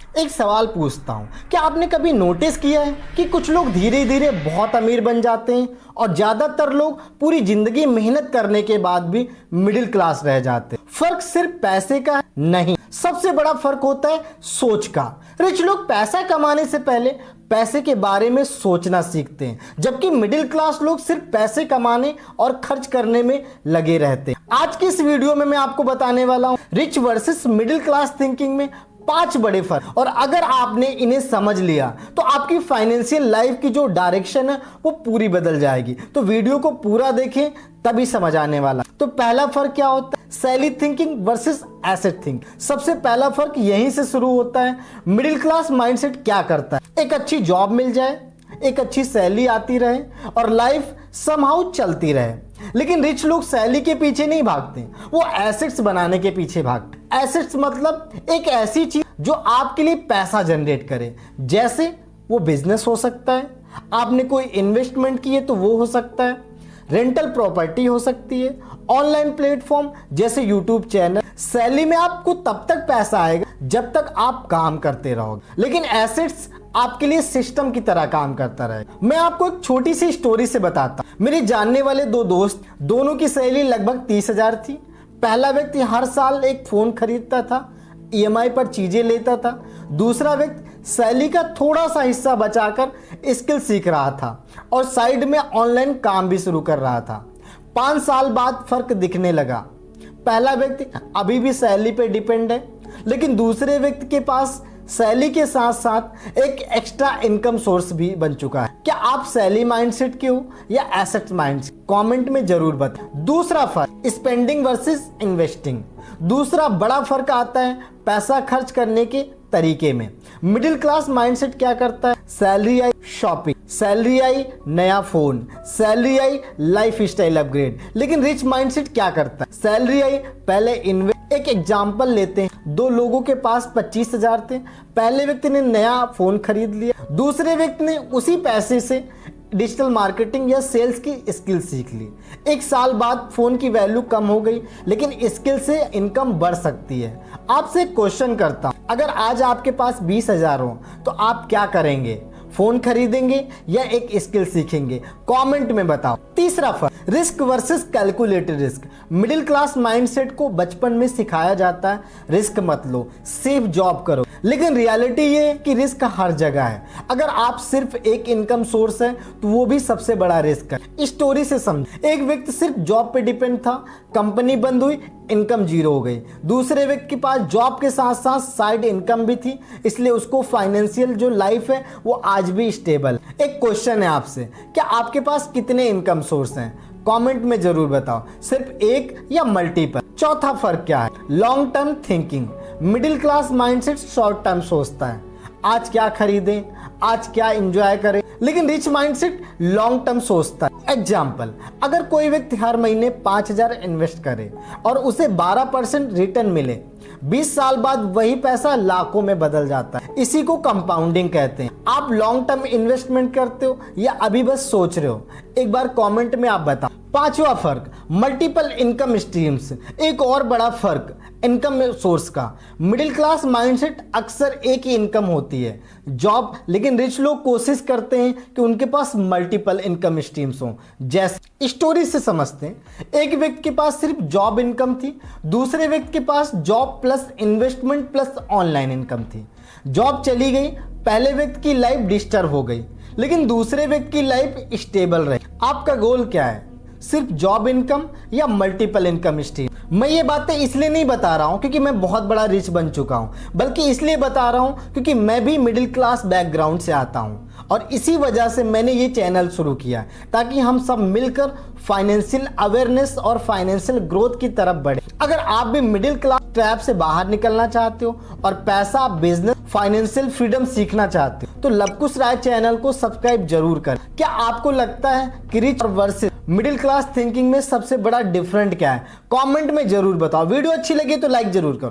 एक सवाल पूछता हूँ, क्या आपने कभी नोटिस किया है कि कुछ लोग धीरे धीरे बहुत अमीर बन जाते हैं और ज्यादातर लोग पूरी जिंदगी मेहनत करने के बाद भी मिडिल क्लास रह जाते हैं। फर्क सिर्फ पैसे का नहीं, सबसे बड़ा फर्क होता है सोच का। रिच लोग पैसा कमाने से पहले पैसे के बारे में सोचना सीखते हैं, जबकि मिडिल क्लास लोग सिर्फ पैसे कमाने और खर्च करने में लगे रहते हैं। आज की इस वीडियो में मैं आपको बताने वाला हूं rich versus middle class thinking में 5 बड़े फर्क, और अगर आपने इन्हें समझ लिया तो आपकी फाइनेंशियल लाइफ की जो डायरेक्शन है वो पूरी बदल जाएगी। तो वीडियो को पूरा देखें तभी समझ आने वाला। तो पहला फर्क क्या होता है, salary thinking versus asset thinking. सबसे पहला फर्क यहीं से शुरू होता है। मिडिल क्लास माइंडसेट क्या करता है, एक अच्छी जॉब मिल जाए, एक अच्छी सैलरी आती रहे और लाइफ समहाउ चलती रहे। लेकिन रिच लोग सैलरी के पीछे नहीं भागते, वो एसेट्स बनाने के पीछे भागते। एसेट्स मतलब एक ऐसी चीज जो आपके लिए पैसा जनरेट करे, जैसे वो बिजनेस हो सकता है, आपने कोई इन्वेस्टमेंट की है तो वो हो सकता है, रेंटल प्रॉपर्टी हो सकती है, ऑनलाइन प्लेटफॉर्म जैसे यूट्यूब चैनल। सैलरी में आपको तब तक पैसा आएगा जब तक आप काम करते रहोगे, लेकिन एसेट्स आपके लिए सिस्टम की तरह काम करता रहेगा। मैं आपको एक छोटी सी स्टोरी से बताता हूं। मेरे जानने वाले 2 दोस्त, दोनों की सैलरी लगभग 30,000 थी। पहला व्यक्ति हर साल एक फोन खरीदता था, ईएमआई पर चीजें लेता था। दूसरा व्यक्ति सैलरी का थोड़ा सा हिस्सा बचाकर स्किल सीख रहा था और साइड में ऑनलाइन काम भी शुरू कर रहा था। 5 साल बाद फर्क दिखने लगा। पहला व्यक्ति अभी भी सैलरी पे डिपेंड है, लेकिन दूसरे व्यक्ति के पास सैलरी के साथ साथ एक एक्स्ट्रा इनकम सोर्स भी बन चुका है। क्या आप सैलरी माइंडसेट के हो या एसेट माइंडसेट? कमेंट में जरूर बताएं। दूसरा फर्क, स्पेंडिंग वर्सेस इन्वेस्टिंग। दूसरा बड़ा फर्क आता है पैसा खर्च करने के तरीके में। मिडिल क्लास माइंडसेट क्या करता है, सैलरी आई शॉपिंग, सैलरी आई नया phone, salary I life style upgrade. लेकिन रिच माइंडसेट क्या करता है, सैलरी आई पहले इन्वेस्ट। एक एग्जाम्पल लेते हैं, 2 लोगों के पास 25,000 थे। पहले व्यक्ति ने नया फोन खरीद लिया, दूसरे व्यक्ति ने उसी पैसे से डिजिटल मार्केटिंग या सेल्स की स्किल सीख ली। 1 साल बाद फोन की वैल्यू कम हो गई, लेकिन स्किल से इनकम बढ़ सकती है। आपसे क्वेश्चन करता हूं, अगर आज आपके पास 20,000 हो तो आप क्या करेंगे, फोन खरीदेंगे या एक स्किल सीखेंगे? कमेंट में बताओ। तीसरा फर्क, risk versus calculated risk. Middle class mindset को बचपन में सिखाया जाता है रिस्क मत लो, सेफ जॉब करो, लेकिन रियलिटी ये है कि रिस्क हर जगह है। अगर आप सिर्फ एक इनकम सोर्स है तो वो भी सबसे बड़ा रिस्क है। स्टोरी से समझ, एक व्यक्ति सिर्फ जॉब पे डिपेंड था, कंपनी बंद हुई, इनकम 0 हो गई। दूसरे व्यक्ति के पास जॉब के साथ साथ साइड इनकम भी थी, इसलिए उसको फाइनेंशियल जो लाइफ है वो आज भी स्टेबल। एक क्वेश्चन है आपसे, क्या आपके पास कितने इनकम सोर्स हैं? कमेंट में जरूर बताओ, सिर्फ एक या मल्टीपल? चौथा फर्क क्या है, long term thinking. Middle class mindset short term सोचता है, आज क्या खरीदें, आज क्या एंजॉय करें, लेकिन रिच माइंडसेट लॉन्ग टर्म सोचता है। एग्जाम्पल, अगर कोई व्यक्ति हर महीने 5,000 इन्वेस्ट करे और उसे 12% रिटर्न मिले, 20 साल बाद वही पैसा लाखों में बदल जाता है। इसी को कंपाउंडिंग कहते हैं। आप लॉन्ग टर्म इन्वेस्टमेंट करते हो या अभी बस सोच रहे हो? एक बार कमेंट में आप बताओ। 5वां फर्क, मल्टीपल इनकम स्ट्रीम्स। एक और बड़ा फर्क इनकम सोर्स का। मिडिल क्लास माइंडसेट अक्सर एक ही इनकम होती है, जॉब, लेकिन रिच लोग कोशिश करते हैं कि उनके पास मल्टीपल इनकम स्ट्रीम्स हों। जैसे स्टोरी से समझते हैं, एक व्यक्ति के पास सिर्फ जॉब इनकम थी, दूसरे व्यक्ति के पास job plus investment plus online income थी। जॉब चली गई, पहले व्यक्ति की लाइफ डिस्टर्ब हो गई, लेकिन दूसरे व्यक्ति की लाइफ स्टेबल रही। आपका गोल क्या है, सिर्फ जॉब इनकम या मल्टीपल इनकम स्ट्रीम? मैं ये बातें इसलिए नहीं बता रहा हूं क्योंकि मैं बहुत बड़ा रिच बन चुका हूं, बल्कि इसलिए बता रहा हूं क्योंकि मैं भी मिडिल क्लास बैकग्राउंड से आता हूं, और इसी वजह से मैंने ये चैनल शुरू किया ताकि हम सब मिलकर फाइनेंशियल अवेयरनेस और फाइनेंशियल ग्रोथ की तरफ बढ़े। अगर आप भी मिडिल क्लास ट्रैप से बाहर निकलना चाहते हो और पैसा, बिजनेस, फाइनेंशियल फ्रीडम सीखना चाहते हो तो लवकुश राय चैनल को सब्सक्राइब जरूर करें। क्या आपको लगता है कि rich versus middle class thinking में सबसे बड़ा डिफरेंट क्या है? कमेंट में जरूर बताओ। वीडियो अच्छी लगी तो लाइक जरूर करो।